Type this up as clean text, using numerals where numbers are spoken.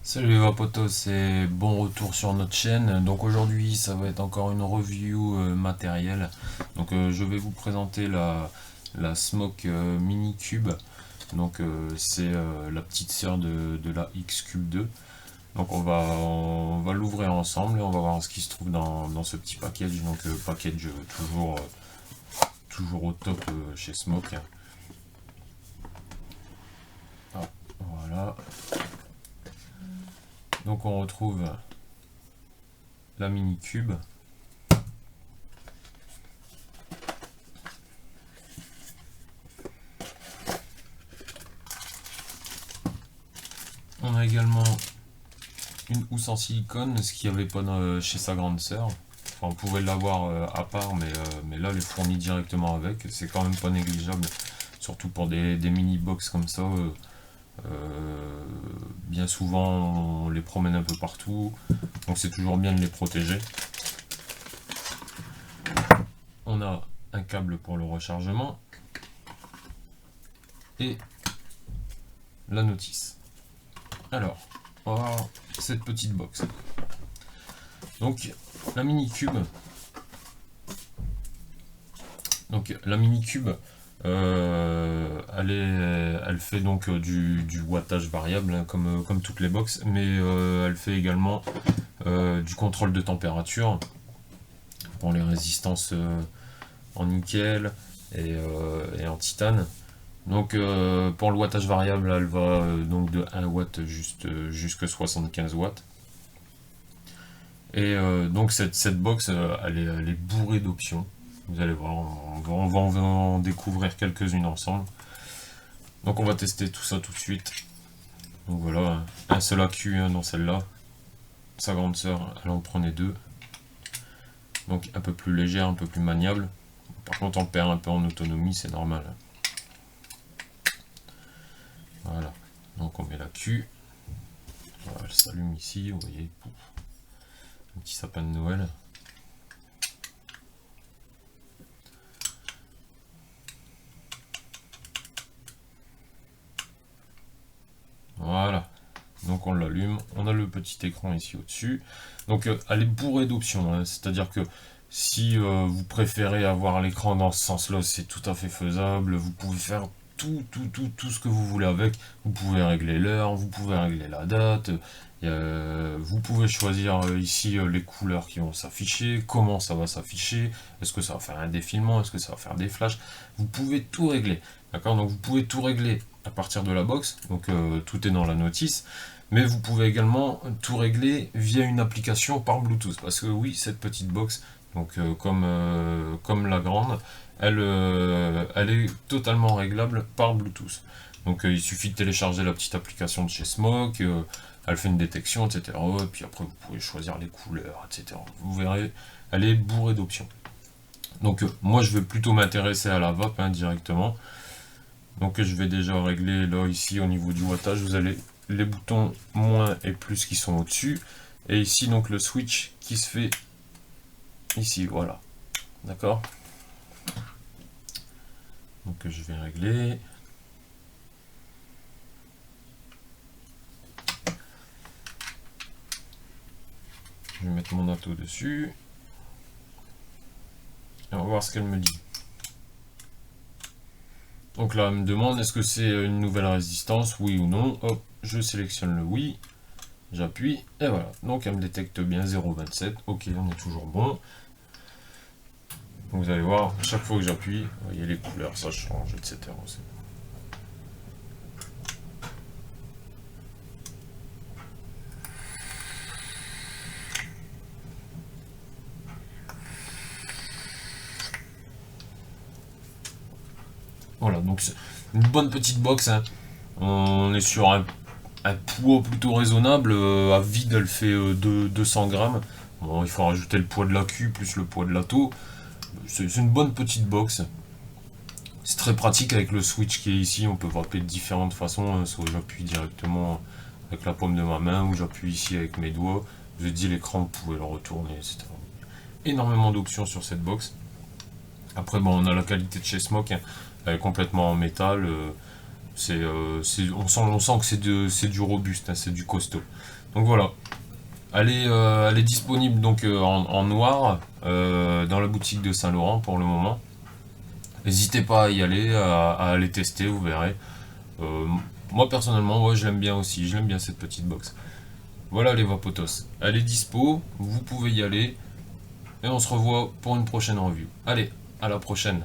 Salut les potos et bon retour sur notre chaîne. Donc aujourd'hui ça va être encore une review matérielle. Donc je vais vous présenter la Smoke Mini Cube. Donc c'est la petite sœur de la X Cube 2. Donc on va l'ouvrir ensemble et on va voir ce qui se trouve dans ce petit package. Donc package toujours au top chez Smoke. Ah, voilà. Donc on retrouve la mini cube. On a également une housse en silicone, ce qu'il n'y avait pas chez sa grande sœur. Enfin, on pouvait l'avoir à part, mais là, elle est fournie directement avec. C'est quand même pas négligeable, surtout pour des mini box comme ça. Bien souvent, on les promène un peu partout, donc c'est toujours bien de les protéger. On a un câble pour le rechargement et la notice. Alors, on va voir cette petite box. Donc, la mini cube. Elle fait donc du wattage variable, hein, comme toutes les box, mais elle fait également du contrôle de température pour les résistances en nickel et en titane. Donc pour le wattage variable, elle va donc de 1 watt jusqu'à 75 watts. Et donc cette box, elle est bourrée d'options. Vous allez voir, on va en découvrir quelques-unes ensemble. Donc on va tester tout ça tout de suite. Donc voilà, un seul AQ hein, dans celle-là. Sa grande sœur, elle en prenait deux. Donc un peu plus légère, un peu plus maniable. Par contre on perd un peu en autonomie, c'est normal. Voilà, donc on met l'AQ. Voilà, elle s'allume ici, vous voyez, un petit sapin de Noël. Voilà, donc on l'allume, on a le petit écran ici au-dessus. Donc elle est bourrée d'options, hein. C'est-à-dire que si vous préférez avoir l'écran dans ce sens-là, c'est tout à fait faisable. Vous pouvez faire tout ce que vous voulez avec. Vous pouvez régler l'heure, vous pouvez régler la date. Vous pouvez choisir ici les couleurs qui vont s'afficher, comment ça va s'afficher, est-ce que ça va faire un défilement, est-ce que ça va faire des flashs. Vous pouvez tout régler. D'accord, donc vous pouvez tout régler à partir de la box, donc tout est dans la notice, mais vous pouvez également tout régler via une application par Bluetooth, parce que oui, cette petite box, donc comme la grande, elle est totalement réglable par Bluetooth. Donc il suffit de télécharger la petite application de chez Smoke, elle fait une détection, etc. Et puis après vous pouvez choisir les couleurs, etc. Vous verrez, elle est bourrée d'options. Donc moi je vais plutôt m'intéresser à la vape hein, directement. Donc je vais déjà régler là ici au niveau du wattage, vous avez les boutons moins et plus qui sont au-dessus. Et ici donc le switch qui se fait ici, voilà. D'accord. Donc je vais régler. Je vais mettre mon auto dessus. Et on va voir ce qu'elle me dit. Donc là, elle me demande est-ce que c'est une nouvelle résistance, oui ou non. Hop, je sélectionne le oui. J'appuie et voilà. Donc elle me détecte bien 0,27. Ok, on est toujours bon. Donc vous allez voir, chaque fois que j'appuie, vous voyez les couleurs, ça change, etc. Voilà, donc c'est une bonne petite box. Hein. On est sur un poids plutôt raisonnable. À vide, elle fait 200 grammes. Bon, il faut rajouter le poids de la queue plus le poids de l'atto. C'est une bonne petite box. C'est très pratique avec le switch qui est ici. On peut vaper de différentes façons. Hein. Soit j'appuie directement avec la paume de ma main ou j'appuie ici avec mes doigts. Je dis l'écran, vous pouvez le retourner, etc. Énormément d'options sur cette box. Après, bon, on a la qualité de chez Smoke. Hein. Elle est complètement en métal. On sent que c'est du robuste, hein, c'est du costaud. Donc voilà. Elle est disponible donc en noir dans la boutique de Saint-Laurent pour le moment. N'hésitez pas à y aller, à aller tester, vous verrez. Euh, Moi personnellement, ouais, je l'aime bien aussi, je l'aime bien cette petite box. Voilà les Vapotos. Elle est dispo, vous pouvez y aller. Et on se revoit pour une prochaine review. Allez, à la prochaine.